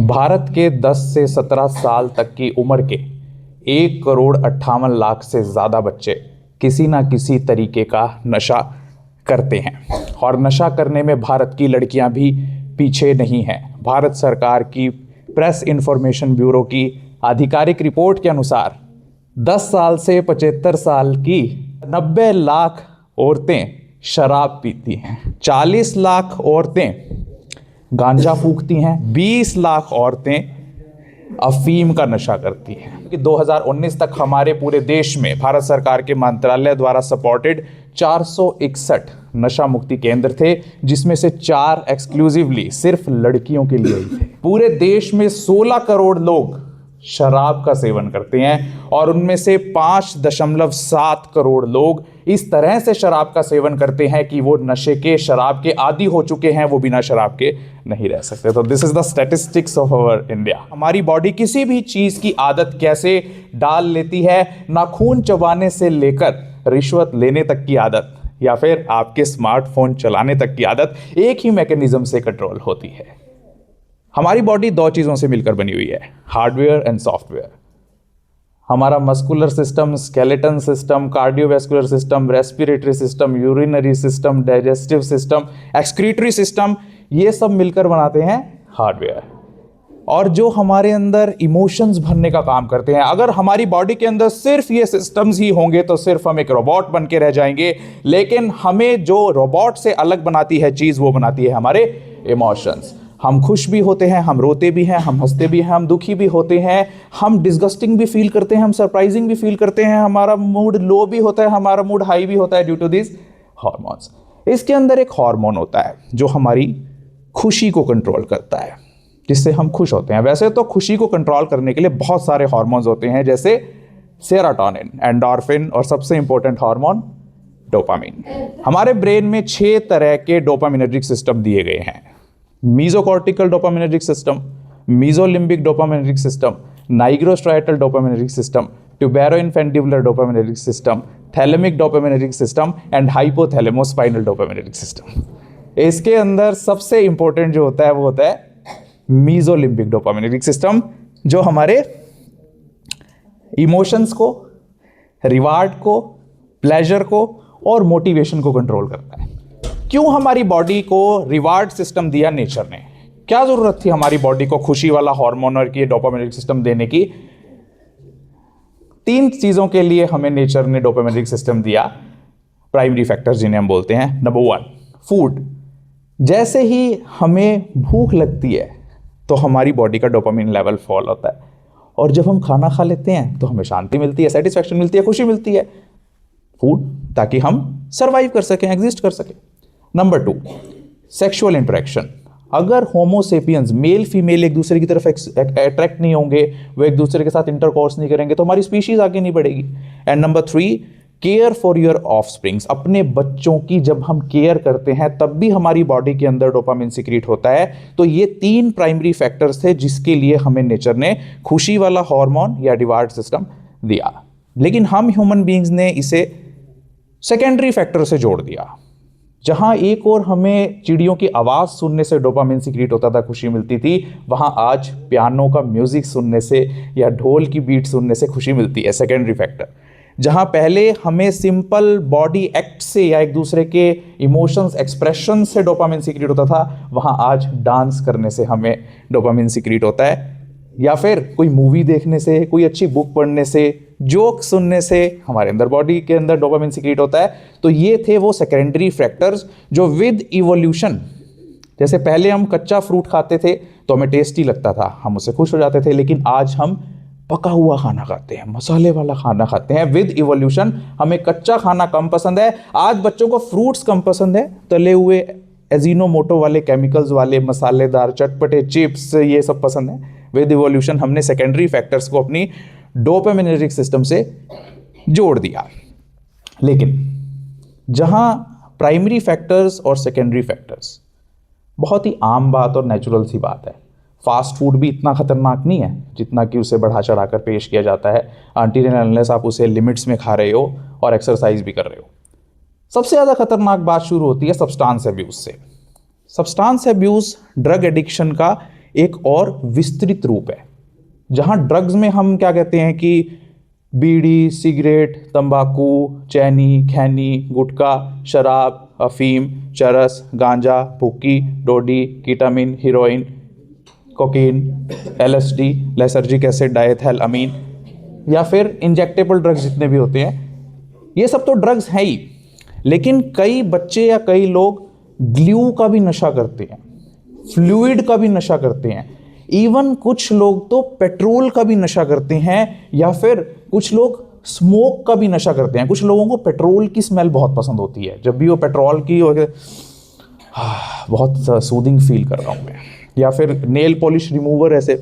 भारत के 10 से 17 साल तक की उम्र के 1,58,00,000 से ज़्यादा बच्चे किसी ना किसी तरीके का नशा करते हैं और नशा करने में भारत की लड़कियां भी पीछे नहीं हैं। भारत सरकार की प्रेस इंफॉर्मेशन ब्यूरो की आधिकारिक रिपोर्ट के अनुसार 10 साल से 75 साल की 90 लाख औरतें शराब पीती हैं, 40 लाख औरतें गांजा फूकती हैं, 20 लाख औरतें अफीम का नशा करती हैं। कि 2019 तक हमारे पूरे देश में भारत सरकार के मंत्रालय द्वारा सपोर्टेड 461 नशा मुक्ति केंद्र थे, जिसमें से 4 एक्सक्लूसिवली सिर्फ लड़कियों के लिए ही थे। पूरे देश में 16 करोड़ लोग शराब का सेवन करते हैं और उनमें से 5.7 करोड़ लोग इस तरह से शराब का सेवन करते हैं कि वो नशे के, शराब के आदी हो चुके हैं, वो बिना शराब के नहीं रह सकते। तो this is the statistics of our India. हमारी बॉडी किसी भी चीज की आदत कैसे डाल लेती है, नाखून चबाने से लेकर रिश्वत लेने तक की आदत या फिर आपके स्मार्टफोन चलाने तक की आदत एक ही मैकेनिज्म से कंट्रोल होती है। हमारी बॉडी 2 चीज़ों से मिलकर बनी हुई है, हार्डवेयर एंड सॉफ्टवेयर। हमारा muscular system, skeleton system, cardiovascular system, respiratory system, urinary system, digestive system, excretory system, ये सब मिलकर बनाते हैं हार्डवेयर। और जो हमारे अंदर इमोशंस भरने का काम करते हैं, अगर हमारी बॉडी के अंदर सिर्फ ये सिस्टम्स ही होंगे तो सिर्फ हम एक रोबोट बन के रह जाएंगे। लेकिन हमें जो रोबोट से अलग बनाती है चीज़, वो बनाती है हमारे इमोशंस। हम खुश भी होते हैं, हम रोते भी हैं, हम हंसते भी हैं, हम दुखी भी होते हैं, हम डिस्गस्टिंग भी फील करते हैं, हम सरप्राइजिंग भी फील करते हैं, हमारा मूड लो भी होता है, हमारा मूड हाई भी होता है ड्यू टू दिस हार्मोन्स। इसके अंदर एक हार्मोन होता है जो हमारी खुशी को कंट्रोल करता है, जिससे हम खुश होते हैं। वैसे तो खुशी को कंट्रोल करने के लिए बहुत सारे हार्मोन्स होते हैं, जैसे सेरोटोनिन, एंडोर्फिन और सबसे इंपॉर्टेंट हार्मोन डोपामिन। हमारे ब्रेन में 6 तरह के डोपामिनर्जिक सिस्टम दिए गए हैं। Mesocortical dopaminergic system, mesolimbic dopaminergic system, nigrostriatal dopaminergic system, tuberoinfundibular dopaminergic system, thalamic dopaminergic system and hypothalamospinal dopaminergic system. इसके अंदर सबसे इंपॉर्टेंट जो होता है वो होता है मीजोलिम्बिक डोपामिनर्जिक सिस्टम, जो हमारे इमोशंस को, रिवार्ड को, प्लेजर को और मोटिवेशन को कंट्रोल करता है। क्यों हमारी बॉडी को रिवार्ड सिस्टम दिया नेचर ने? क्या जरूरत थी हमारी बॉडी को खुशी वाला हार्मोन और डोपामिनर्जिक सिस्टम देने की? 3 चीजों के लिए हमें नेचर ने डोपामिनर्जिक सिस्टम दिया, प्राइमरी फैक्टर्स जिन्हें हम बोलते हैं। Number 1, food. जैसे ही हमें भूख लगती है तो हमारी बॉडी का डोपामिन लेवल फॉल होता है, और जब हम खाना खा लेते हैं तो हमें शांति मिलती है, सेटिस्फैक्शन मिलती है, खुशी मिलती है। फूड, ताकि हम सर्वाइव कर सकें, एग्जिस्ट कर सकें। Number 2, sexual interaction. अगर होमोसेपियंस, मेल फीमेल एक दूसरे की तरफ अट्रैक्ट नहीं होंगे, वो एक दूसरे के साथ इंटरकोर्स नहीं करेंगे, तो हमारी स्पीशीज आगे नहीं बढ़ेगी। And number 3, care for your offsprings. अपने बच्चों की जब हम केयर करते हैं तब भी हमारी बॉडी के अंदर डोपामिन सीक्रेट होता है। तो ये 3 प्राइमरी फैक्टर्स थे जिसके लिए हमें नेचर ने खुशी वाला हार्मोन या रिवार्ड सिस्टम दिया। लेकिन हम ह्यूमन बीइंग्स ने इसे सेकेंडरी फैक्टर से जोड़ दिया। जहां एक और हमें चिड़ियों की आवाज़ सुनने से डोपामिन सीक्रेट होता था, खुशी मिलती थी, वहां आज पियानो का म्यूजिक सुनने से या ढोल की बीट सुनने से खुशी मिलती है, सेकेंडरी फैक्टर। जहां पहले हमें सिंपल बॉडी एक्ट से या एक दूसरे के इमोशंस, एक्सप्रेशन से डोपामिन सीक्रेट होता था, वहां आज डांस करने से हमें डोपामिन सीक्रेट होता है, या फिर कोई मूवी देखने से, कोई अच्छी बुक पढ़ने से, जोक सुनने से हमारे अंदर, बॉडी के अंदर डोपामिन सीक्रेट होता है। तो ये थे वो सेकेंडरी फैक्टर्स जो विद इवोल्यूशन, जैसे पहले हम कच्चा फ्रूट खाते थे तो हमें टेस्टी लगता था, हम उससे खुश हो जाते थे, लेकिन आज हम पका हुआ खाना खाते हैं, मसाले वाला खाना खाते हैं। विद इवोल्यूशन हमें कच्चा खाना कम पसंद है, आज बच्चों को फ्रूट्स कम पसंद है, तले हुए एजिनोमोटो वाले, केमिकल्स वाले, मसालेदार, चटपटे चिप्स, ये सब पसंद है। विद इवोल्यूशन हमने सेकेंडरी फैक्टर्स को अपनी डोपामिनर्जिक सिस्टम से जोड़ दिया। लेकिन जहां प्राइमरी फैक्टर्स और सेकेंडरी फैक्टर्स, बहुत ही आम बात और नेचुरल सी बात है, फास्ट फूड भी इतना खतरनाक नहीं है जितना कि उसे बढ़ा चढ़ाकर पेश किया जाता है, अनटिल एंड अनलेस आप उसे लिमिट्स में खा रहे हो और एक्सरसाइज भी कर रहे हो। सबसे ज़्यादा खतरनाक बात शुरू होती है सब्सटेंस अब्यूज़ से। सब्सटेंस अब्यूज़ ड्रग एडिक्शन का एक और विस्तृत रूप है, जहां ड्रग्स में हम क्या कहते हैं कि बीड़ी, सिगरेट, तंबाकू, चैनी, खैनी, गुटखा, शराब, अफीम, चरस, गांजा, भुक्की, डोडी, ketamine, heroin, cocaine, LSD, lysergic acid, diethyl amine, या फिर इंजेक्टेबल ड्रग्स जितने भी होते हैं, ये सब तो ड्रग्स हैं ही। लेकिन कई बच्चे या कई लोग ग्लू का भी नशा करते हैं, फ्लूइड का भी नशा करते हैं, इवन कुछ लोग तो पेट्रोल का भी नशा करते हैं, या फिर कुछ लोग स्मोक का भी नशा करते हैं। कुछ लोगों को पेट्रोल की स्मेल बहुत पसंद होती है, जब भी वो पेट्रोल की बहुत सूदिंग फील कर रहा हूँ मैं। या फिर नेल पॉलिश रिमूवर, ऐसे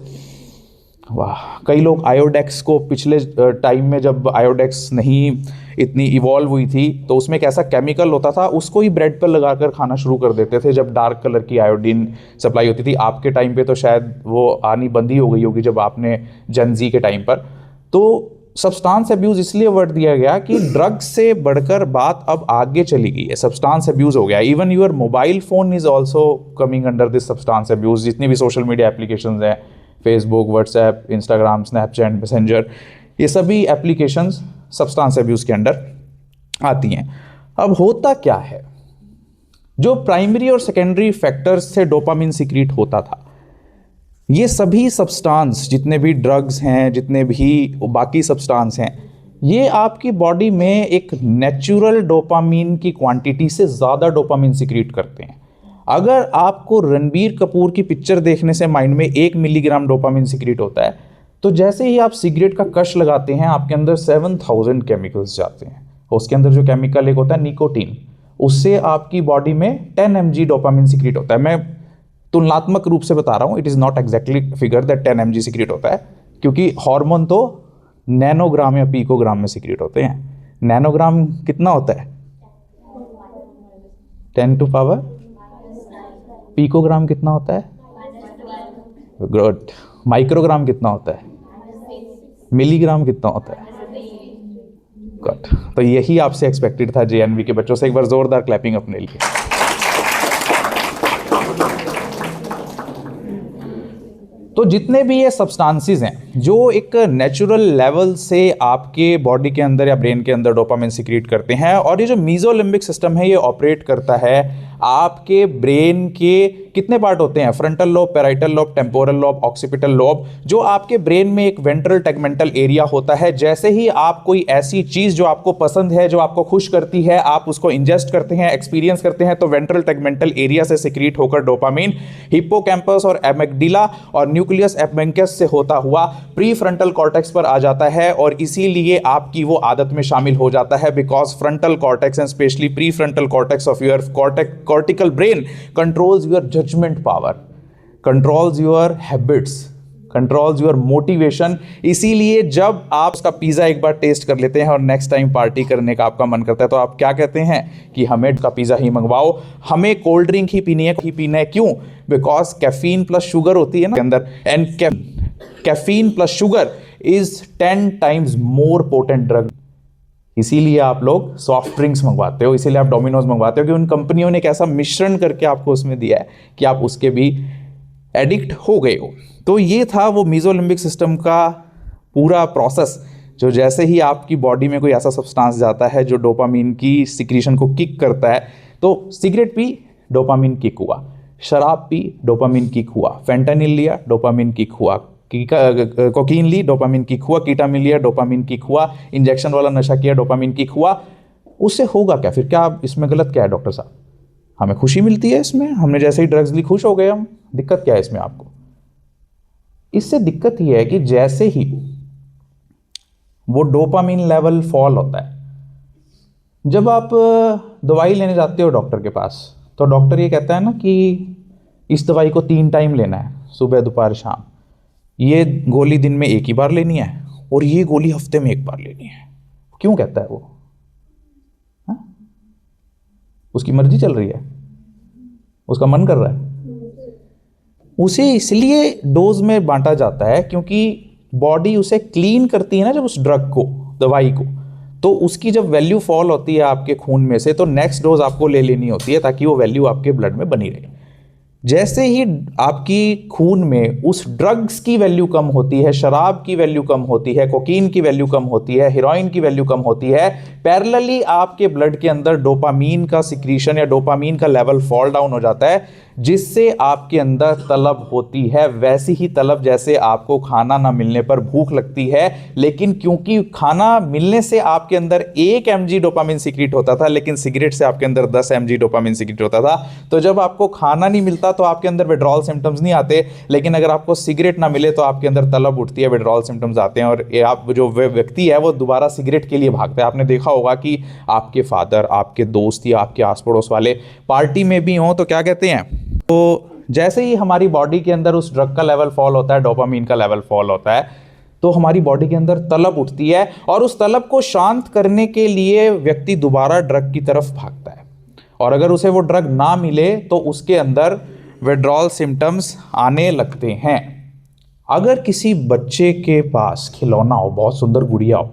वाह। कई लोग आयोडेक्स को, पिछले टाइम में जब आयोडेक्स नहीं इतनी इवॉल्व हुई थी, तो उसमें एक ऐसा केमिकल होता था, उसको ही ब्रेड पर लगाकर खाना शुरू कर देते थे जब डार्क कलर की आयोडीन सप्लाई होती थी। आपके टाइम पे तो शायद वो आनी बंद ही हो गई होगी जब आपने जनजी के टाइम पर। तो सब्सटेंस अब्यूज़ इसलिए वर्ड दिया गया कि ड्रग्स से बढ़कर बात अब आगे चली गई है, सब्सटेंस अब्यूज़ हो गया। Even your mobile phone is also coming under this substance abuse. जितनी भी सोशल मीडिया एप्लीकेशंस हैं, Facebook, WhatsApp, Instagram, Snapchat, messenger, ये सभी एप्लीकेशंस सब्सटेंस अब्यूज़ के अंडर आती हैं। अब होता क्या है, जो प्राइमरी और सेकेंडरी फैक्टर्स से डोपामिन सीक्रेट होता था, ये सभी सब्सटेंस, जितने भी ड्रग्स हैं, जितने भी बाकी सब्सटेंस हैं, ये आपकी बॉडी में एक नेचुरल डोपामिन की क्वांटिटी से ज़्यादा डोपामिन सीक्रेट करते हैं। अगर आपको रणबीर कपूर की पिक्चर देखने से माइंड में 1 मिलीग्राम डोपामिन सीक्रेट होता है, तो जैसे ही आप सिगरेट का कश लगाते हैं, आपके अंदर 7000 केमिकल्स जाते हैं। उसके अंदर जो केमिकल एक होता है निकोटीन, उससे आपकी बॉडी में 10 mg डोपामिन सीक्रेट होता है। मैं तुलनात्मक रूप से बता रहा हूँ, it is not exactly figure that 10 mg secret होता है, क्योंकि हार्मोन तो नैनोग्राम या पीकोग्राम में सीक्रेट होते हैं। नैनोग्राम कितना होता है? 10 टू पावर। पीकोग्राम कितना होता है? गुड। माइक्रोग्राम कितना होता है? मिलीग्राम कितना होता है? गुड। तो यही आपसे एक्सपेक्टेड था जेएनवी के बच्चों से। एक बार जोरदार क्लैपिंग अपने लिए। तो जितने भी ये सब्सटेंसेस हैं जो एक नेचुरल लेवल से आपके बॉडी के अंदर या ब्रेन के अंदर डोपामिन सीक्रेट करते हैं, और ये जो मीजोलिम्बिक सिस्टम है ये ऑपरेट करता है आपके ब्रेन के कितने पार्ट होते हैं? Frontal lobe, parietal lobe, temporal lobe, occipital lobe, जो आपके ब्रेन में एक वेंट्रल टेगमेंटल एरिया होता है। जैसे ही आप कोई ऐसी चीज जो आपको पसंद है, जो आपको खुश करती है, आप उसको इंजेस्ट करते हैं, एक्सपीरियंस करते हैं, तो वेंट्रल टेगमेंटल एरिया से सीक्रेट होकर डोपामिन हिप्पोकैम्पस और एमिग्डाला और न्यूक्लियस एब्बैंकस से होता हुआ प्री फ्रंटल कॉर्टेक्स पर आ जाता है, और इसीलिए आपकी वो आदत में शामिल हो जाता है। Because frontal cortex and specially pre frontal cortex of your cortical brain controls your judgment power, controls your habits, controls your motivation। इसीलिए जब आप उसका पिज़्ज़ा एक बार टेस्ट कर लेते हैं और नेक्स्ट टाइम पार्टी करने का आपका मन करता है, तो आप क्या कहते हैं कि हमें का पिज़्ज़ा ही मंगवाओ, हमें कोल्ड ड्रिंक ही पीनी है। क्यों? बिकॉज कैफीन प्लस शुगर होती है ना अंदर, and caffeine plus sugar is 10 times more potent drug. इसीलिए आप लोग सॉफ्ट ड्रिंक्स मंगवाते हो, इसीलिए आप डोमिनोज मंगवाते हो कि उन कंपनियों ने एक ऐसा मिश्रण करके आपको उसमें दिया है कि आप उसके भी एडिक्ट हो गए हो। तो ये था वो मीजोलिम्बिक सिस्टम का पूरा प्रोसेस, जो जैसे ही आपकी बॉडी में कोई ऐसा सब्सटेंस जाता है जो डोपामिन की सिक्रीशन को किक करता है, तो सिगरेट पी, डोपामिन किक हुआ, शराब पी, डोपामिन किक हुआ, फेंटानिल लिया, डोपामिन किक हुआ, कोकीन ली, डोपामिन किक हुआ, कीटामिन लिया, डोपामिन किक हुआ, इंजेक्शन वाला नशा किया, डोपामिन किक हुआ। उससे होगा क्या फिर? क्या इसमें गलत क्या है डॉक्टर साहब? हमें खुशी मिलती है इसमें, हमने जैसे ही ड्रग्स ली खुश हो गए हम, दिक्कत क्या है इसमें आपको? इससे दिक्कत यह है कि जैसे ही वो डोपामिन लेवल फॉल होता है, जब आप दवाई लेने जाते हो डॉक्टर के पास, तो डॉक्टर ये कहता है ना कि इस दवाई को 3 टाइम लेना है, सुबह, दोपहर, शाम। ये गोली दिन में 1 ही बार लेनी है, और ये गोली हफ्ते में 1 बार लेनी है। क्यों कहता है वो? हा? उसकी मर्जी चल रही है, उसका मन कर रहा है। उसे इसलिए डोज में बांटा जाता है क्योंकि बॉडी उसे क्लीन करती है ना, जब उस ड्रग को, दवाई को, तो उसकी जब वैल्यू फॉल होती है आपके खून में से, तो नेक्स्ट डोज आपको ले लेनी होती है ताकि वो वैल्यू आपके ब्लड में बनी रहे। जैसे ही आपकी खून में उस ड्रग्स की वैल्यू कम होती है, शराब की वैल्यू कम होती है, कोकीन की वैल्यू कम होती है, हेरोइन की वैल्यू कम होती है, पैरेलली आपके ब्लड के अंदर डोपामीन का सिक्रीशन या डोपामीन का लेवल फॉल डाउन हो जाता है, जिससे आपके अंदर तलब होती है। वैसी ही तलब जैसे आपको खाना ना मिलने पर भूख लगती है, लेकिन क्योंकि खाना मिलने से आपके अंदर 1 mg डोपामीन सिक्रीट होता था, लेकिन सिगरेट से आपके अंदर 10 mg डोपामीन सिक्रीट होता था। तो जब आपको खाना नहीं मिलता तो आपके अंदर विड्रॉल सिम्टम्स नहीं आते, लेकिन अगर आपको सिगरेट ना मिले तो आपके अंदर तलब उठती है, विड्रॉल सिम्टम्स आते हैं, और आप जो व्यक्ति है वो दोबारा सिगरेट के लिए भागता है। आपने देखा होगा कि आपके फादर, आपके दोस्त या आपके आस पड़ोस वाले पार्टी में भी हों तो क्या कहते हैं, तो जैसे ही हमारी बॉडी के अंदर उस ड्रग का लेवल फॉल होता है, डोपामीन का लेवल फॉल होता है, तो हमारी बॉडी के अंदर तलब उठती है, और उस तलब को शांत करने के लिए व्यक्ति दोबारा ड्रग की तरफ भागता है। और अगर उसे वो ड्रग ना मिले तो उसके अंदर विड्रॉल सिम्टम्स आने लगते हैं। अगर किसी बच्चे के पास खिलौना हो, बहुत सुंदर गुड़िया हो,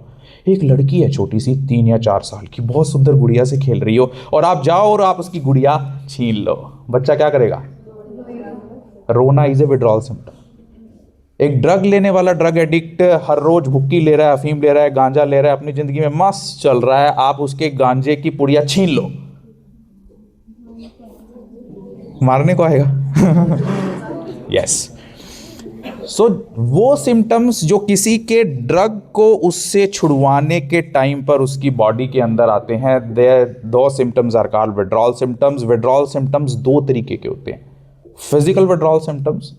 एक लड़की है छोटी सी 3 या 4 साल की, बहुत सुंदर गुड़िया से खेल रही हो, और आप जाओ और आप उसकी गुड़िया छीन लो, बच्चा क्या करेगा? रोना इज ए विड्रॉल सिम्टम। एक ड्रग लेने वाला ड्रग एडिक्ट हर रोज भुक्की ले रहा है, अफीम ले रहा है, गांजा ले रहा है, अपनी जिंदगी में मस्त चल रहा है, आप उसके गांजे की पुड़िया छीन लो, मारने को आएगा। यस। सो वो सिम्टम्स जो किसी के ड्रग को उससे छुड़वाने के टाइम पर उसकी बॉडी के अंदर आते हैं, those symptoms are called withdrawal symptoms. Withdrawal symptoms 2 तरीके के होते हैं, फिजिकल विड्रॉल सिम्टम्स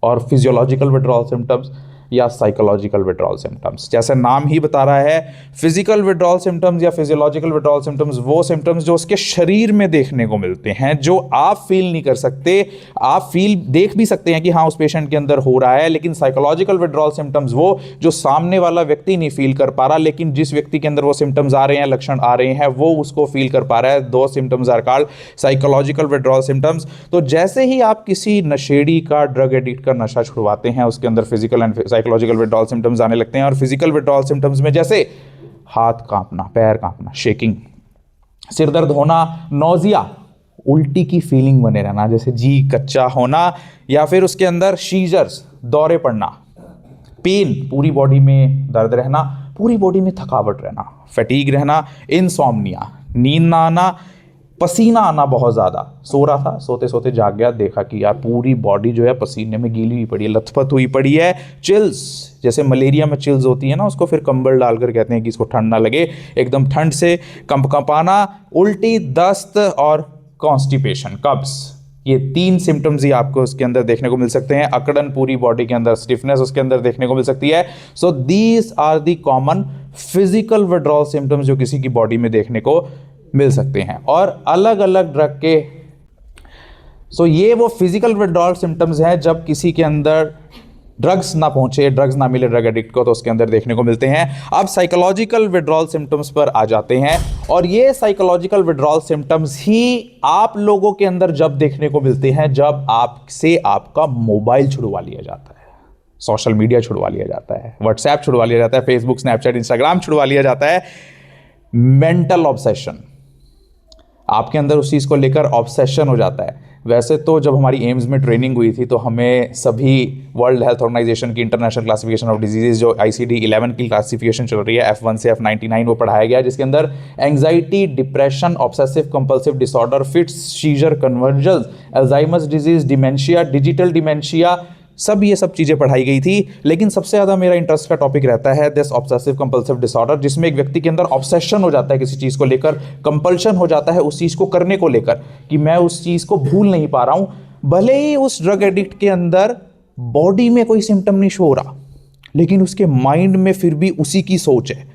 और फिजियोलॉजिकल विड्रॉल सिम्टम्स या साइकोलॉजिकल विड्रॉल सिम्टम्स। जैसे नाम ही बता रहा है, फिजिकल विड्रॉल सिम्टम्स या फिजियोलॉजिकल विड्रॉल सिम्टम्स वो सिम्टम्स जो उसके शरीर में देखने को मिलते हैं, जो आप फील नहीं कर सकते। आप देख भी सकते हैं कि हाँ उस पेशेंट के अंदर हो रहा है, लेकिन साइकोलॉजिकल विड्रॉल सिम्टम्स वो जो सामने वाला व्यक्ति नहीं फील कर पा रहा, लेकिन जिस व्यक्ति के अंदर वो सिम्टम्स आ रहे हैं, लक्षण आ रहे हैं, वो उसको फील कर पा रहा है। 2 symptoms are called psychological withdrawal symptoms. तो जैसे ही आप किसी नशेड़ी का, ड्रग एडिक्ट का नशा छुड़वाते हैं, उसके अंदर physical and psychological withdrawal symptoms आने लगते हैं। और फिजिकल विड्रॉल सिम्टम्स में जैसे हाथ कांपना, पैर कांपना, शेकिंग, सिर दर्द होना, नौजिया, उल्टी की फीलिंग बने रहना, जैसे जी कच्चा होना, या फिर उसके अंदर शीजर्स, दौरे पड़ना, पेन, पूरी बॉडी में दर्द रहना, पूरी बॉडी में थकावट रहना, फैटीग रहना, इनसोम्निया, नींद ना आना, पसीना आना बहुत ज़्यादा। सो रहा था, सोते सोते जाग गया, देखा कि यार पूरी बॉडी जो है पसीने में गीली हुई पड़ी है, लथपथ हुई पड़ी है। चिल्स, जैसे मलेरिया में चिल्स होती है ना, उसको फिर कंबल डालकर कहते हैं कि इसको ठंड ना लगे, एकदम ठंड से कंपकंपाना, उल्टी, दस्त और कॉन्स्टिपेशन, कब्ज। ये 3 सिम्टम्स ही आपको उसके अंदर देखने को मिल सकते हैं। अकड़न, पूरी बॉडी के अंदर स्टिफनेस उसके अंदर देखने को मिल सकती है। So these are the common physical withdrawal symptoms जो किसी की बॉडी में देखने को मिल सकते हैं। और अलग अलग ड्रग के, सो ये वो फिजिकल विड्रॉल सिम्टम्स हैं जब किसी के अंदर ड्रग्स ना पहुंचे, ड्रग्स ना मिले ड्रग एडिक्ट को, तो उसके अंदर देखने को मिलते हैं। अब साइकोलॉजिकल विड्रॉल सिम्टम्स पर आ जाते हैं, और ये साइकोलॉजिकल विड्रॉल सिम्टम्स ही आप लोगों के अंदर जब देखने को मिलते हैं जब आपसे आपका मोबाइल छुड़वा लिया जाता है, सोशल मीडिया छुड़वा लिया जाता है, व्हाट्सएप छुड़वा लिया जाता है, फेसबुक, स्नैपचैट, इंस्टाग्राम छुड़वा लिया जाता है। मेंटल ऑब्सेशन, आपके अंदर उस चीज़ को लेकर ऑब्सेशन हो जाता है। वैसे तो जब हमारी एम्स में ट्रेनिंग हुई थी तो हमें सभी वर्ल्ड हेल्थ ऑर्गेनाइजेशन की इंटरनेशनल क्लासिफिकेशन ऑफ डिजीजेज जो ICD-11 की क्लासिफिकेशन चल रही है, F1 से F99, वो पढ़ाया गया, जिसके अंदर anxiety, depression, obsessive compulsive disorder, fits, seizure, conversions, Alzheimer's disease, dementia, digital dementia, सब ये सब चीज़ें पढ़ाई गई थी। लेकिन सबसे ज़्यादा मेरा इंटरेस्ट का टॉपिक रहता है दिस ऑब्सेसिव कंपल्सिव डिसऑर्डर, जिसमें एक व्यक्ति के अंदर ऑब्सेशन हो जाता है किसी चीज़ को लेकर, कंपल्शन हो जाता है उस चीज़ को करने को लेकर, कि मैं उस चीज़ को भूल नहीं पा रहा हूँ, भले ही उस ड्रग एडिक्ट के अंदर बॉडी में कोई सिम्टम नहीं शो हो रहा, लेकिन उसके माइंड में फिर भी उसी की सोच है।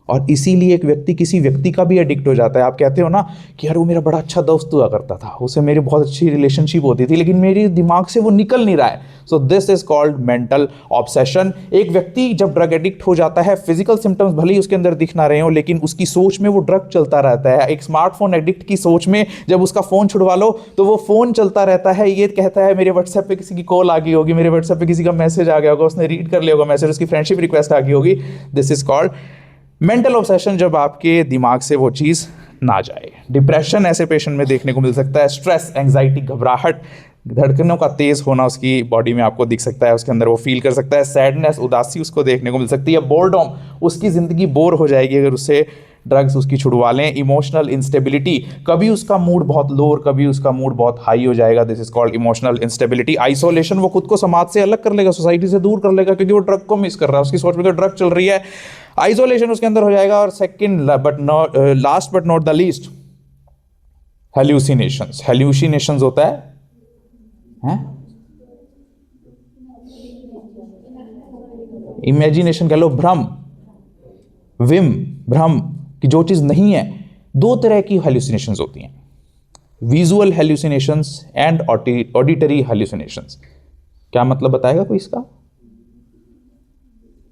और इसीलिए एक व्यक्ति किसी व्यक्ति का भी एडिक्ट हो जाता है। आप कहते हो ना कि यार वो मेरा बड़ा अच्छा दोस्त हुआ करता था, उससे मेरी बहुत अच्छी रिलेशनशिप होती थी, लेकिन मेरे दिमाग से वो निकल नहीं रहा है। So this is called mental obsession. एक व्यक्ति जब ड्रग एडिक्ट हो जाता है, फिजिकल सिम्टम्स भले ही उसके अंदर दिख ना रहे हो, लेकिन उसकी सोच में वो ड्रग चलता रहता है। एक स्मार्टफोन एडिक्ट की सोच में जब उसका फ़ोन छुड़वा लो तो वो फ़ोन चलता रहता है, ये कहता है मेरे व्हाट्सएप पे किसी की कॉल आ गई होगी, मेरे व्हाट्सएप पे किसी का मैसेज आ गया होगा, उसने रीड कर लिया होगा मैसेज, उसकी फ्रेंडशिप रिक्वेस्ट आ गई होगी। This is called mental obsession, जब आपके दिमाग से वो चीज़ ना जाए। डिप्रेशन ऐसे पेशेंट में देखने को मिल सकता है, स्ट्रेस, एंग्जाइटी, घबराहट, धड़कनों का तेज होना उसकी बॉडी में आपको दिख सकता है, उसके अंदर वो फील कर सकता है। सैडनेस, उदासी उसको देखने को मिल सकती है। बोर्डम, उसकी ज़िंदगी बोर हो जाएगी अगर उससे ड्रग्स उसकी छुड़वा लें। इमोशनल इंस्टेबिलिटी, कभी उसका मूड बहुत लो और कभी उसका मूड बहुत हाई हो जाएगा, this is called emotional instability. Isolation, वो खुद को समाज से अलग कर लेगा, सोसाइटी से दूर कर लेगा, क्योंकि वो ड्रग को मिस कर रहा है, उसकी सोच में तो ड्रग चल रही है, आइसोलेशन उसके अंदर हो जाएगा। और second but not last but not the least, hallucinations. Hallucinations होता है इमेजिनेशन कह लो, भ्रम, विम, भ्रम कि जो चीज नहीं है। दो तरह की हेल्यूसिनेशंस होती हैं, visual hallucinations and auditory hallucinations. क्या मतलब बताएगा कोई इसका?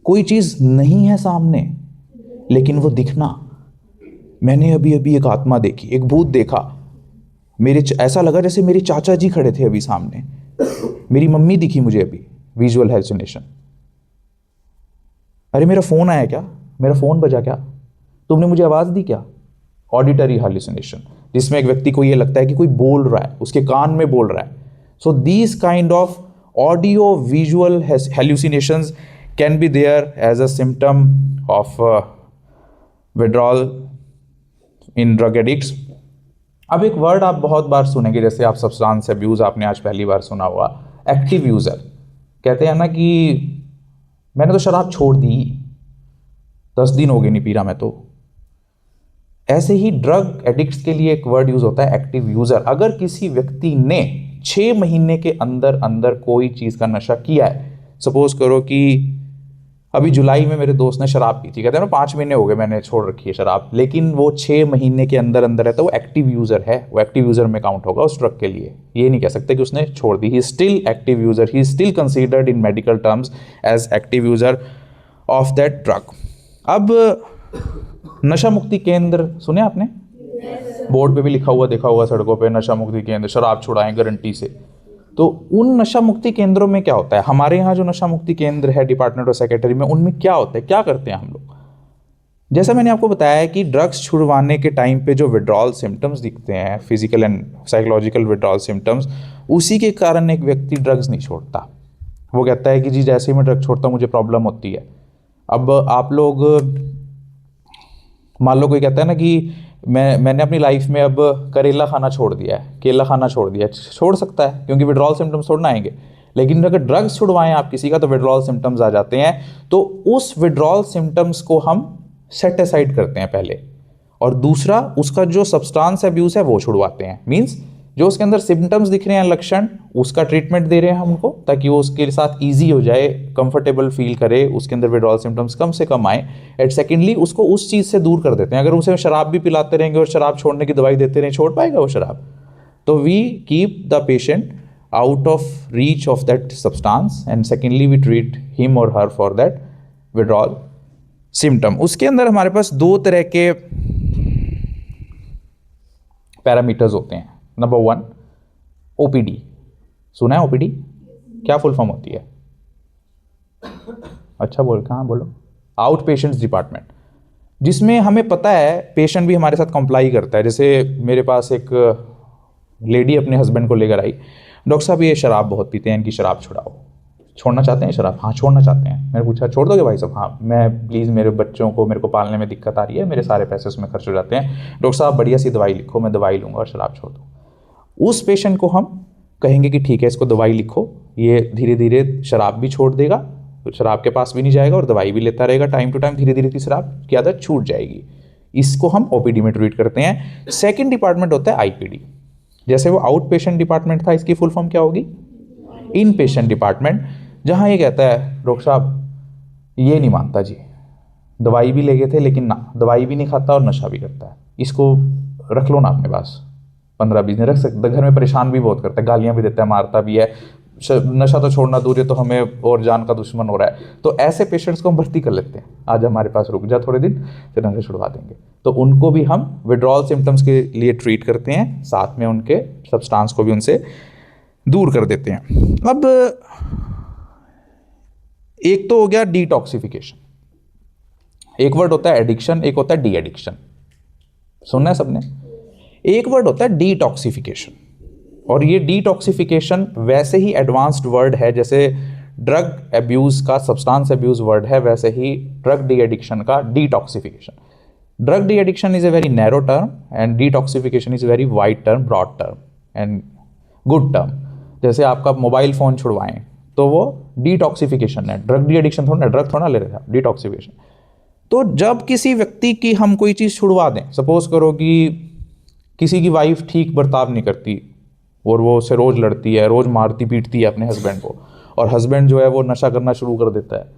कोई चीज नहीं है सामने लेकिन वो दिखना। मैंने अभी अभी एक आत्मा देखी, एक भूत देखा, ऐसा लगा जैसे मेरे चाचा जी खड़े थे अभी सामने, मेरी मम्मी दिखी मुझे अभी, विजुअल हेल्यूसिनेशन। अरे मेरा फोन आया क्या, मेरा फोन बजा क्या, तुमने मुझे आवाज दी क्या? ऑडिटरी हेल्यूसिनेशन, जिसमें एक व्यक्ति को यह लगता है कि कोई बोल रहा है, उसके कान में बोल रहा है। So these kind of audio visual hallucinations can be there as a symptom of withdrawal in drug addicts. अब एक वर्ड आप बहुत बार सुनेंगे, जैसे आप सब्सटेंस अब्यूज आपने आज पहली बार सुना होगा, एक्टिव यूजर। कहते हैं ना कि मैंने तो शराब छोड़ दी, 10 दिन हो गए नहीं पी रहा मैं तो। ऐसे ही ड्रग एडिक्ट्स के लिए एक वर्ड यूज होता है, एक्टिव यूजर। अगर किसी व्यक्ति ने 6 महीने के अंदर अंदर कोई चीज का नशा किया है, सपोज करो कि अभी जुलाई में मेरे दोस्त ने शराब पी थी, कहते हैं ना 5 महीने हो गए मैंने छोड़ रखी है शराब, लेकिन वो 6 महीने के अंदर अंदर है, तो वो एक्टिव यूजर है, वो एक्टिव यूजर में काउंट होगा उस ड्रग के लिए। ये नहीं कह सकते कि उसने छोड़ दी, he still active user, he still considered in medical terms as active user of that drug. अब नशा मुक्ति केंद्र सुने आपने? बोर्ड पे भी लिखा हुआ देखा होगा सड़कों पे, नशा मुक्ति केंद्र, शराब छुड़ाएं गारंटी से। तो उन नशा मुक्ति केंद्रों में क्या होता है? हमारे यहाँ जो नशा मुक्ति केंद्र है डिपार्टमेंट ऑफ सेक्रेटरी में, उनमें क्या होता है, क्या करते हैं हम लोग? जैसा मैंने आपको बताया है कि ड्रग्स छुड़वाने के टाइम पे जो विड्रॉल सिम्टम्स दिखते हैं, physical and psychological withdrawal symptoms, उसी के कारण एक व्यक्ति ड्रग्स नहीं छोड़ता। वो कहता है कि जी जैसे ही मैं ड्रग छोड़ता हूँ मुझे प्रॉब्लम होती है। अब आप लोग मान लो कोई कहता है ना कि मैंने अपनी लाइफ में अब करेला खाना छोड़ दिया है, केला खाना छोड़ दिया है, छोड़ सकता है क्योंकि विड्रॉल सिम्टम्स थोड़ा आएंगे। लेकिन अगर ड्रग्स छुड़वाएं आप किसी का तो विड्रॉल सिम्टम्स आ जाते हैं, तो उस विड्रॉल सिम्टम्स को हम सेट असाइड करते हैं पहले, और दूसरा उसका जो सब्सटेंस अब्यूज है वो छुड़वाते हैं। मीन्स जो उसके अंदर सिम्टम्स दिख रहे हैं, लक्षण, उसका ट्रीटमेंट दे रहे हैं हम उनको, ताकि वो उसके साथ ईजी हो जाए, कंफर्टेबल फील करे, उसके अंदर विड्रॉल सिम्टम्स कम से कम आए। एंड सेकेंडली उसको उस चीज़ से दूर कर देते हैं। अगर उसे शराब भी पिलाते रहेंगे और शराब छोड़ने की दवाई देते रहें, छोड़ पाएगा वो शराब? तो we keep the patient out of reach of that substance, and secondly we treat him or her for that withdrawal symptom. उसके अंदर हमारे पास 2 तरह के पैरामीटर्स होते हैं। Number 1, OPD. सुना है ओपीडी? क्या फुल फॉर्म होती है? अच्छा बोल, कहाँ बोलो? आउट पेशेंट्स डिपार्टमेंट, जिसमें हमें पता है पेशेंट भी हमारे साथ कंप्लाई करता है। जैसे मेरे पास एक लेडी अपने हस्बैंड को लेकर आई, डॉक्टर साहब ये शराब बहुत पीते हैं, इनकी शराब छुड़ाओ। छोड़ना चाहते हैं शराब? हाँ छोड़ना चाहते हैं। मैंने पूछा छोड़ दोगे भाई साहब? हाँ, मैं प्लीज़, मेरे बच्चों को मेरे को पालने में दिक्कत आ रही है, मेरे सारे पैसे उसमें खर्च हो जाते हैं, डॉक्टर साहब बढ़िया सी दवाई लिखो, मैं दवाई लूँगा और शराब छोड़ दूँ। उस पेशेंट को हम कहेंगे कि ठीक है इसको दवाई लिखो, ये धीरे धीरे शराब भी छोड़ देगा, शराब के पास भी नहीं जाएगा और दवाई भी लेता रहेगा टाइम टू टाइम, धीरे धीरे की शराब की आदत छूट जाएगी। इसको हम ओपीडी में ट्रीट करते हैं। सेकंड डिपार्टमेंट होता है आईपीडी। जैसे वो आउट पेशेंट डिपार्टमेंट था, इसकी फुल फॉर्म क्या होगी? इन पेशेंट डिपार्टमेंट, जहाँ ये कहता है डॉक्टर साहब ये नहीं मानता जी, दवाई भी ले गए थे लेकिन ना, दवाई भी नहीं खाता और नशा भी करता है, इसको रख लो ना अपने पास, 15-20 दिन रख सकते, घर में परेशान भी बहुत करता है, गालियाँ भी देता है, मारता भी है, नशा तो छोड़ना दूर है तो हमें और जान का दुश्मन हो रहा है। तो ऐसे पेशेंट्स को हम भर्ती कर लेते हैं, आज हमारे पास रुक जा थोड़े दिन, फिर नशा छुड़वा देंगे। तो उनको भी हम विड्रॉल सिम्टम्स के लिए ट्रीट करते हैं, साथ में उनके सब्सटेंस को भी उनसे दूर कर देते हैं। अब एक तो हो गया डिटॉक्सिफिकेशन, एक वर्ड होता है एडिक्शन, एक होता है डी एडिक्शन। सुनना है सबने? एक वर्ड होता है डिटॉक्सिफिकेशन। और ये डिटॉक्सिफिकेशन वैसे ही एडवांस्ड वर्ड है जैसे ड्रग एब्यूज का सब्सटेंस एब्यूज वर्ड है, वैसे ही ड्रग डी एडिक्शन का detoxification. Drug de addiction is a very narrow term and detoxification is a very wide term, broad term and good term. जैसे आपका mobile phone छुड़वाएं तो वो डिटॉक्सिफिकेशन है, ड्रग डी एडिक्शन थोड़ा, ड्रग थोड़ा ले रहे थे आप, डिटॉक्सिफिकेशन। तो जब किसी व्यक्ति की हम कोई चीज़ छुड़वा दें, सपोज करो कि किसी की वाइफ ठीक बर्ताव नहीं करती और वो उससे रोज़ लड़ती है, रोज़ मारती पीटती है अपने हस्बैंड को, और हस्बैंड जो है वो नशा करना शुरू कर देता है।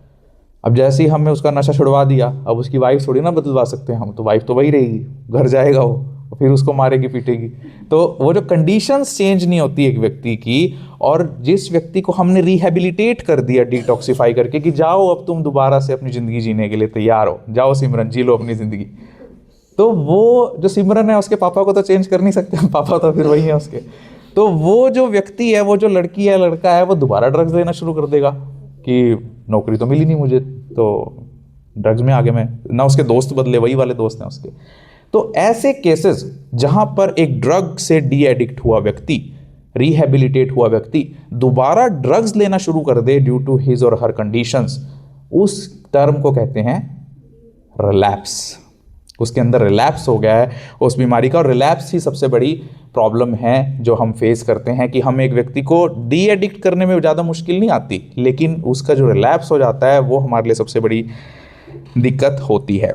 अब जैसे ही हमने उसका नशा छुड़वा दिया, अब उसकी वाइफ थोड़ी ना बदलवा सकते हैं हम, तो वाइफ तो वही रहेगी, घर जाएगा वो, फिर उसको मारेगी पीटेगी। तो वो जो कंडीशंस चेंज नहीं होती एक व्यक्ति की, और जिस व्यक्ति को हमने रिहेबिलिटेट कर दिया डिटॉक्सिफाई करके कि जाओ अब तुम दोबारा से अपनी ज़िंदगी जीने के लिए तैयार हो, जाओ सिमरन जी लो अपनी ज़िंदगी, तो वो जो सिमरन है उसके पापा को तो चेंज कर नहीं सकते, पापा तो फिर वही है उसके। तो वो जो व्यक्ति है, वो जो लड़की है लड़का है, वो दोबारा ड्रग्स लेना शुरू कर देगा कि नौकरी तो मिली नहीं मुझे, तो ड्रग्स में आ गया मैं, ना उसके दोस्त बदले, वही वाले दोस्त हैं उसके। तो ऐसे केसेस जहां पर एक ड्रग से डी एडिक्ट हुआ व्यक्ति, रिहेबिलिटेट हुआ व्यक्ति दोबारा ड्रग्स लेना शुरू कर दे ड्यू टू हिज और हर कंडीशंस, उस टर्म को कहते हैं रिलैप्स। उसके अंदर रिलैप्स हो गया है उस बीमारी का, और रिलैप्स ही सबसे बड़ी प्रॉब्लम है जो हम फेस करते हैं कि हम एक व्यक्ति को डी एडिक्ट करने में ज़्यादा मुश्किल नहीं आती, लेकिन उसका जो रिलैप्स हो जाता है वो हमारे लिए सबसे बड़ी दिक्कत होती है।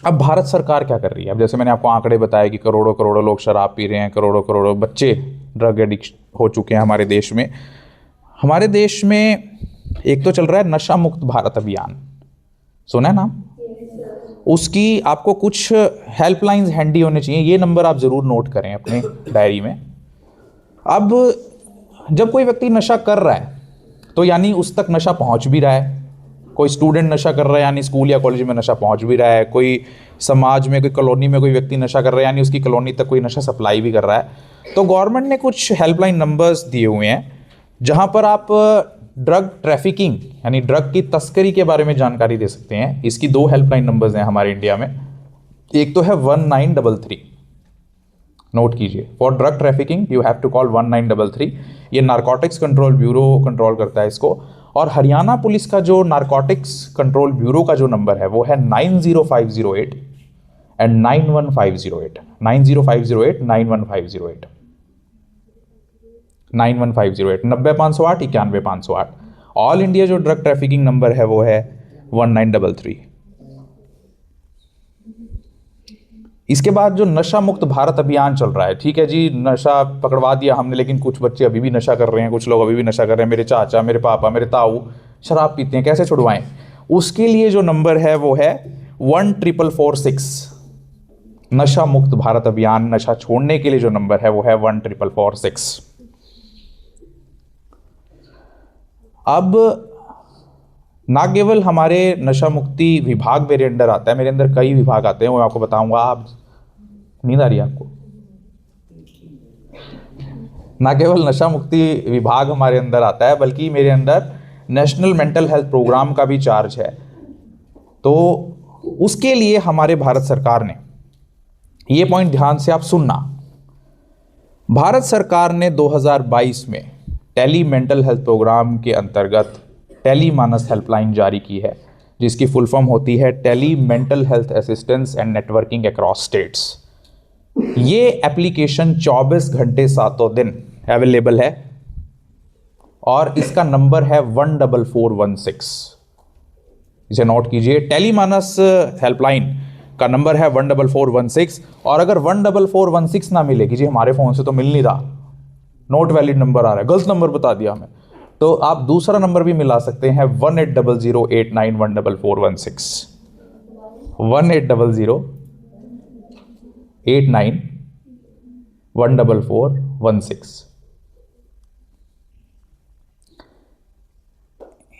अब भारत सरकार क्या कर रही है? अब जैसे मैंने आपको आंकड़े बताए कि करोड़ों करोड़ों लोग शराब पी रहे हैं, करोड़ों करोड़ों बच्चे ड्रग एडिक्ट हो चुके हैं हमारे देश में। हमारे देश में एक तो चल रहा है नशा मुक्त भारत अभियान, सुना है नाम? उसकी आपको कुछ हेल्पलाइंस हैंडी होने चाहिए, ये नंबर आप ज़रूर नोट करें अपने डायरी में। अब जब कोई व्यक्ति नशा कर रहा है तो यानी उस तक नशा पहुंच भी रहा है। कोई स्टूडेंट नशा कर रहा है यानी स्कूल या कॉलेज में नशा पहुंच भी रहा है। कोई समाज में, कोई कॉलोनी में कोई व्यक्ति नशा कर रहा है यानी उसकी कॉलोनी तक कोई नशा सप्लाई भी कर रहा है। तो गवर्नमेंट ने कुछ हेल्पलाइन नंबर्स दिए हुए हैं जहां पर आप ड्रग ट्रैफिकिंग यानी ड्रग की तस्करी के बारे में जानकारी दे सकते हैं। इसकी 2 हेल्पलाइन नंबर्स हैं हमारे इंडिया में। एक तो है 1933, नोट कीजिए, for drug trafficking you have to call 1933। ये नारकोटिक्स कंट्रोल ब्यूरो कंट्रोल करता है इसको। और हरियाणा पुलिस का जो नारकोटिक्स कंट्रोल ब्यूरो का जो नंबर है वो है 90508 एंड 91508, 90508 91508, 91508, 90508 91508। ऑल इंडिया जो ड्रग ट्रैफिकिंग नंबर है वो है 1933। इसके बाद जो नशा मुक्त भारत अभियान चल रहा है, ठीक है जी, नशा पकड़वा दिया हमने, लेकिन कुछ बच्चे अभी भी नशा कर रहे हैं, कुछ लोग अभी भी नशा कर रहे हैं। मेरे चाचा, मेरे पापा, मेरे ताऊ शराब पीते हैं, कैसे छुड़वाएं? उसके लिए जो नंबर है वो है 14446। नशा मुक्त भारत अभियान, नशा छोड़ने के लिए जो नंबर है वो है 14446। अब ना केवल हमारे नशा मुक्ति विभाग मेरे अंडर आता है, मेरे अंदर कई विभाग आते हैं, वो मैं आपको बताऊंगा। आप नींद आ रही है आपको? ना केवल नशा मुक्ति विभाग हमारे अंदर आता है बल्कि मेरे अंदर नेशनल मेंटल हेल्थ प्रोग्राम का भी चार्ज है। तो उसके लिए हमारे भारत सरकार ने, ये पॉइंट ध्यान से आप सुनना, भारत सरकार ने 2022 में टेली मेंटल हेल्थ प्रोग्राम के अंतर्गत टेली मानस हेल्पलाइन जारी की है, जिसकी फुल फॉर्म होती है tele mental health assistance and networking across states. ये एप्लीकेशन 24 घंटे 7 दिन अवेलेबल है और इसका नंबर है 14416। इसे नोट कीजिए, टेली मानस हेल्पलाइन का नंबर है 14416। और अगर 14416 ना मिले कि जी हमारे फ़ोन से तो मिल नहीं रहा, नॉट वैलिड नंबर आ रहा है, गलत नंबर बता दिया हमें, तो आप दूसरा नंबर भी मिला सकते हैं 1800891416, 1800891416।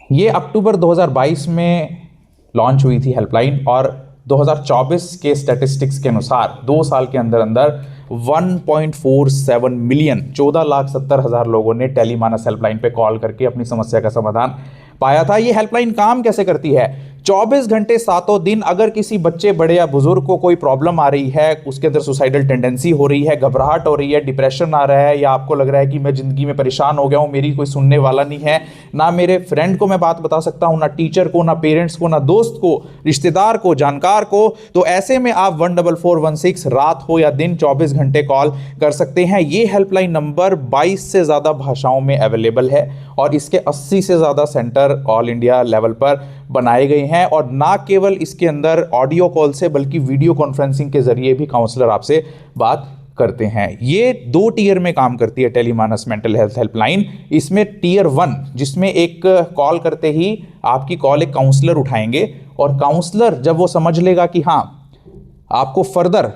ये अक्टूबर 2022 में लॉन्च हुई थी हेल्पलाइन और 2024 के स्टैटिस्टिक्स के अनुसार 2 साल के अंदर अंदर 1.47 मिलियन 14,70,000 लोगों ने टेलीमानस हेल्पलाइन पे कॉल करके अपनी समस्या का समाधान पाया था। ये हेल्पलाइन काम कैसे करती है 24 घंटे सातों दिन अगर किसी बच्चे, बड़े या बुजुर्ग को कोई प्रॉब्लम आ रही है, उसके अंदर सुसाइडल टेंडेंसी हो रही है, घबराहट हो रही है, डिप्रेशन आ रहा है, या आपको लग रहा है कि मैं जिंदगी में परेशान हो गया हूं, मेरी कोई सुनने वाला नहीं है, ना मेरे फ्रेंड को मैं बात बता सकता हूं, ना टीचर को, ना पेरेंट्स को, ना दोस्त को, रिश्तेदार को, जानकार को, तो ऐसे में आप 14416 रात हो या दिन 24 घंटे कॉल कर सकते हैं। ये हेल्पलाइन नंबर 22 से ज़्यादा भाषाओं में अवेलेबल है और इसके 80 से ज़्यादा सेंटर ऑल इंडिया लेवल पर बनाए गए हैं। और ना केवल इसके अंदर ऑडियो कॉल से बल्कि वीडियो कॉन्फ्रेंसिंग के जरिए भी काउंसलर आपसे बात करते हैं। ये 2 टियर में काम करती है टेलीमानस मेंटल हेल्थ हेल्पलाइन। इसमें टियर 1 जिसमें एक कॉल करते ही आपकी कॉल एक काउंसलर उठाएंगे और काउंसलर जब वो समझ लेगा कि हाँ आपको फर्दर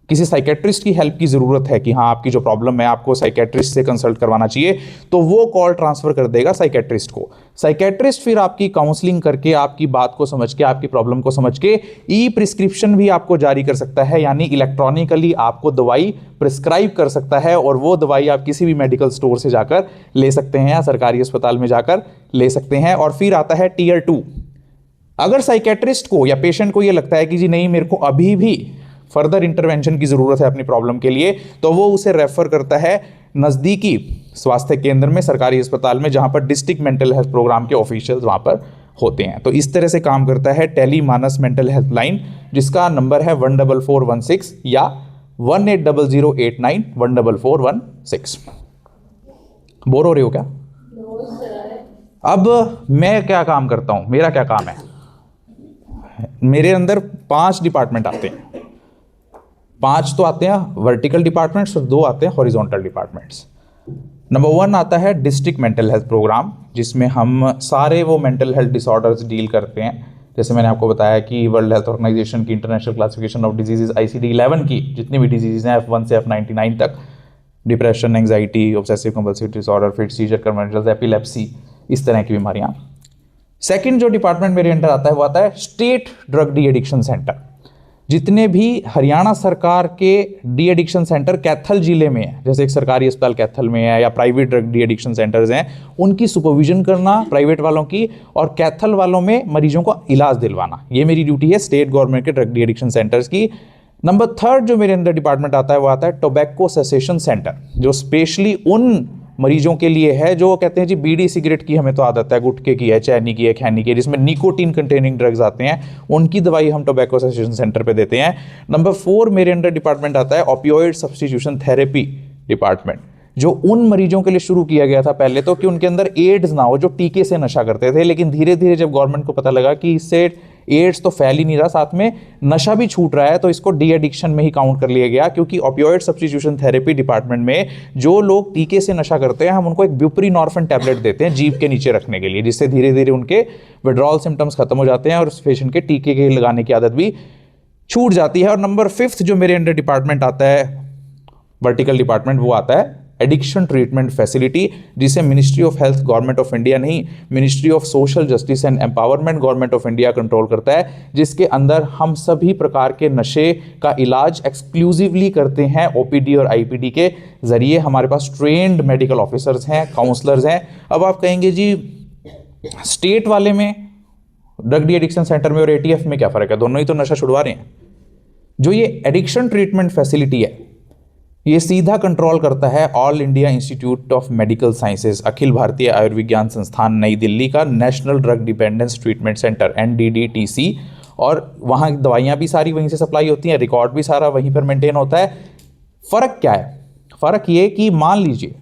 किसी साइकेट्रिस्ट की हेल्प की ज़रूरत है, कि हाँ आपकी जो प्रॉब्लम है आपको साइकेट्रिस्ट से कंसल्ट करवाना चाहिए, तो वो कॉल ट्रांसफ़र कर देगा साइकेट्रिस्ट को। साइकेट्रिस्ट फिर आपकी काउंसलिंग करके, आपकी बात को समझ के, आपकी प्रॉब्लम को समझ के ई प्रिस्क्रिप्शन भी आपको जारी कर सकता है, यानी इलेक्ट्रॉनिकली आपको दवाई प्रिस्क्राइब कर सकता है और वो दवाई आप किसी भी मेडिकल स्टोर से जाकर ले सकते हैं या सरकारी अस्पताल में जाकर ले सकते हैं। और फिर आता है टियर 2। अगर साइकेट्रिस्ट को या पेशेंट को ये लगता है कि जी नहीं, मेरे को अभी भी फर्दर इंटरवेंशन की ज़रूरत है अपनी प्रॉब्लम के लिए, तो वो उसे रेफर करता है नज़दीकी स्वास्थ्य केंद्र में, सरकारी अस्पताल में, जहां पर डिस्ट्रिक्ट मेंटल हेल्थ प्रोग्राम के ऑफिशियल्स वहां पर होते हैं। तो इस तरह से काम करता है टेलीमानस मेंटल हेल्पलाइन, जिसका नंबर है 14416 या 180089 14416। बोर हो रहे हो क्या? अब मैं क्या काम करता हूं, मेरा क्या काम है? मेरे अंदर 5 डिपार्टमेंट आते हैं। 5 तो आते हैं वर्टिकल डिपार्टमेंट्स और 2 आते हैं हॉरिजॉन्टल डिपार्टमेंट्स। नंबर 1 आता है डिस्ट्रिक्ट मेंटल हेल्थ प्रोग्राम, जिसमें हम सारे वो मेंटल हेल्थ डिसऑर्डर्स डील करते हैं। जैसे मैंने आपको बताया कि वर्ल्ड हेल्थ ऑर्गेनाइजेशन की international classification of diseases ICD-11 की जितनी भी डिजीजेज हैं F1 से F99 तक, depression, anxiety, obsessive compulsive disorder, fit seizure, convergence, epilepsy, इस तरह की बीमारियां। सेकंड जो डिपार्टमेंट मेरे अंडर आता है वो आता है state drug de addiction centre. जितने भी हरियाणा सरकार के डी एडिक्शन सेंटर कैथल जिले में है, जैसे एक सरकारी अस्पताल कैथल में है, या private drug de addiction centres हैं, उनकी सुपरविजन करना प्राइवेट वालों की, और कैथल वालों में मरीजों को इलाज दिलवाना, ये मेरी ड्यूटी है स्टेट गवर्नमेंट के ड्रग डी एडिक्शन सेंटर्स की। नंबर 3 जो मेरे अंदर डिपार्टमेंट आता है वो आता है टोबैको सेसेशन सेंटर, जो स्पेशली उन मरीजों के लिए है जो कहते हैं जी बीड़ी सिगरेट की हमें तो आदत है, गुटखे की है, चैनी की है, खैनी की है, जिसमें निकोटीन कंटेनिंग ड्रग्स आते हैं, उनकी दवाई हम टोबैको सेसेशन सेंटर पे देते हैं। नंबर 4 मेरे अंडर डिपार्टमेंट आता है ऑपियोइड सब्स्टिट्यूशन थेरेपी डिपार्टमेंट, जो उन मरीजों के लिए शुरू किया गया था पहले तो कि उनके अंदर एड्स ना हो, जो टीके से नशा करते थे, लेकिन धीरे धीरे जब गवर्नमेंट को पता लगा कि इससे एड्स तो फैल ही नहीं रहा, साथ में नशा भी छूट रहा है, तो इसको डी एडिक्शन में ही काउंट कर लिया गया। क्योंकि ऑपियोइड सब्स्टिट्यूशन थेरेपी डिपार्टमेंट में जो लोग टीके से नशा करते हैं, हम उनको एक ब्यूपरीनॉर्फिन टैबलेट देते हैं जीभ के नीचे रखने के लिए, जिससे धीरे धीरे उनके विड्रॉल सिम्टम्स खत्म हो जाते हैं और उस पेशेंट के टीके के लगाने की आदत भी छूट जाती है। और नंबर 5 जो मेरे अंडर डिपार्टमेंट आता है वर्टिकल डिपार्टमेंट, वो आता है एडिक्शन ट्रीटमेंट फैसिलिटी, जिसे ministry of health government of India नहीं, ministry of social justice and empowerment government of India control करता है, जिसके अंदर हम सभी प्रकार के नशे का इलाज एक्सक्लूसिवली करते हैं OPD और IPD के जरिए। हमारे पास ट्रेंड मेडिकल ऑफिसर्स हैं, काउंसलर्स हैं। अब आप कहेंगे जी स्टेट वाले में, ड्रग डी एडिक्शन सेंटर में और ATF में क्या फ़र्क है? दोनों ही तो नशा छुड़वा रहे हैं। जो ये एडिक्शन ट्रीटमेंट फैसिलिटी है, ये सीधा कंट्रोल करता है All India Institute of Medical Sciences, Akhil Bharatiya Ayurvigyan Sansthan Nai Delhi का national drug dependence treatment centre NDDTC, और वहाँ दवाइयाँ भी सारी वहीं से सप्लाई होती हैं, रिकॉर्ड भी सारा वहीं पर मेंटेन होता है। फ़र्क क्या है? फ़र्क ये कि मान लीजिए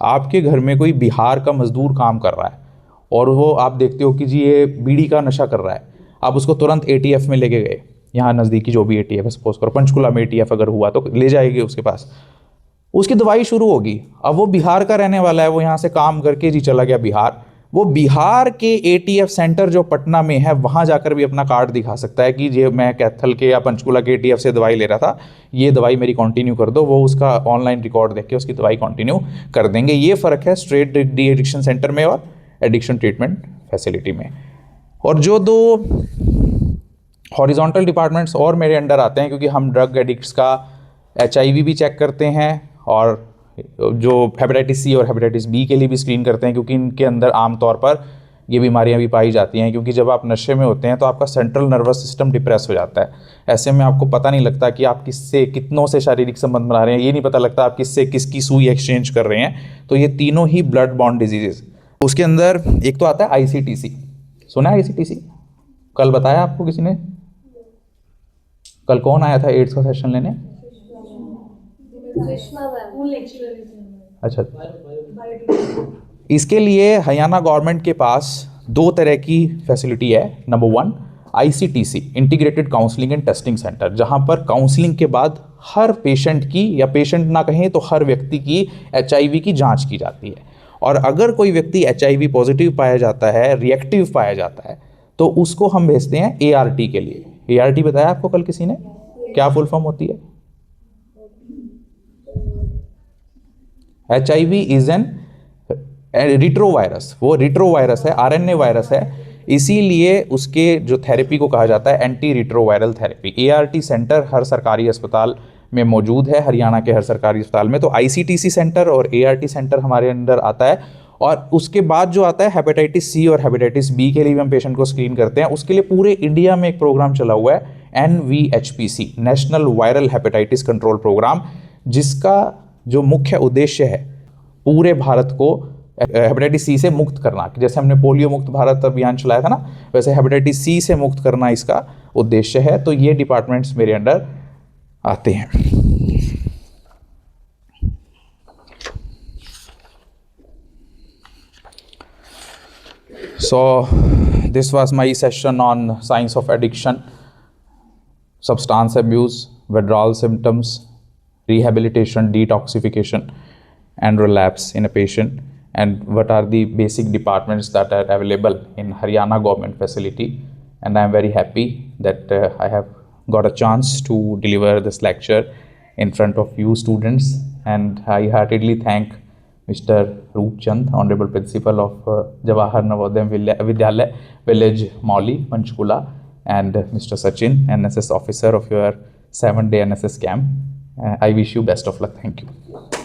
आपके घर में कोई बिहार का मजदूर काम कर रहा है और वो आप देखते हो कि जी ये बीड़ी का नशा कर रहा है, आप उसको तुरंत ATF में लेके गए, यहाँ नज़दीकी जो भी ATF है, सपोज करो पंचकुला में ATF अगर हुआ तो ले जाएगी उसके पास, उसकी दवाई शुरू होगी। अब वो बिहार का रहने वाला है, वो यहाँ से काम करके जी चला गया बिहार, वो बिहार के ATF सेंटर जो पटना में है वहाँ जाकर भी अपना कार्ड दिखा सकता है कि ये मैं कैथल के या पंचकुला के ATF से दवाई ले रहा था, ये दवाई मेरी कंटिन्यू कर दो, वो उसका ऑनलाइन रिकॉर्ड देख के उसकी दवाई कंटिन्यू कर देंगे। ये फ़र्क है स्ट्रेट डी एडिक्शन सेंटर में और एडिक्शन ट्रीटमेंट फैसिलिटी में। और जो 2 हॉरिजॉन्टल डिपार्टमेंट्स और मेरे अंडर आते हैं, क्योंकि हम ड्रग एडिक्ट्स का HIV भी चेक करते हैं और जो हेपेटाइटिस C और हेपेटाइटिस B के लिए भी स्क्रीन करते हैं, क्योंकि इनके अंदर आमतौर पर ये बीमारियां भी पाई जाती हैं, क्योंकि जब आप नशे में होते हैं तो आपका सेंट्रल नर्वस सिस्टम डिप्रेस हो जाता है। ऐसे में आपको पता नहीं लगता कि आप किससे कितनों से शारीरिक संबंध बना रहे हैं, ये नहीं पता लगता आप किससे किसकी सुई एक्सचेंज कर रहे हैं। तो ये तीनों ही ब्लड बॉर्न डिजीजेस। उसके अंदर एक तो आता है ICTC, सुना है ICTC? कल बताया आपको किसी ने? कल कौन आया था एड्स का सेशन लेने? अच्छा, इसके लिए हरियाणा गवर्नमेंट के पास 2 तरह की फैसिलिटी है। Number 1 ICTC, integrated counselling and testing centre, जहां पर काउंसलिंग के बाद हर पेशेंट की, या पेशेंट ना कहें तो हर व्यक्ति की HIV की जांच की जाती है। और अगर कोई व्यक्ति HIV पॉजिटिव पाया जाता है, रिएक्टिव पाया जाता है, तो उसको हम भेजते हैं ART के लिए। ART बताया आपको कल किसी ने? क्या फुल फॉर्म होती है? HIV इज एन रिट्रोवायरस, वो रिट्रोवायरस है, RNA वायरस है, इसीलिए उसके जो थेरेपी को कहा जाता है anti retroviral therapy. ART centre हर सरकारी अस्पताल में मौजूद है, हरियाणा के हर सरकारी अस्पताल में। तो ICTC सेंटर और ART सेंटर हमारे अंदर आता है। और उसके बाद जो आता है हेपेटाइटिस C और हेपेटाइटिस B के लिए भी हम पेशेंट को स्क्रीन करते हैं। उसके लिए पूरे इंडिया में एक प्रोग्राम चला हुआ है NVHPC, national viral hepatitis control program, जिसका जो मुख्य उद्देश्य है पूरे भारत को हेपेटाइटिस C से मुक्त करना। जैसे हमने पोलियो मुक्त भारत अभियान चलाया था ना, वैसे हेपेटाइटिस C से मुक्त करना इसका उद्देश्य है। तो ये डिपार्टमेंट्स मेरे अंडर आते हैं। So this was my session on science of addiction, substance abuse, withdrawal symptoms, rehabilitation, detoxification, and relapse in a patient, and what are the basic departments that are available in Haryana government facility. And I am very happy that I have got a chance to deliver this lecture in front of you students, and I heartedly thank Mr. Roop Chand, Honorable Principal of Jawahar Navodaya Vidyalaya, Village Mauli, Panchkula, and Mr. Sachin, NSS officer of your 7-day NSS camp. I wish you best of luck. Thank you.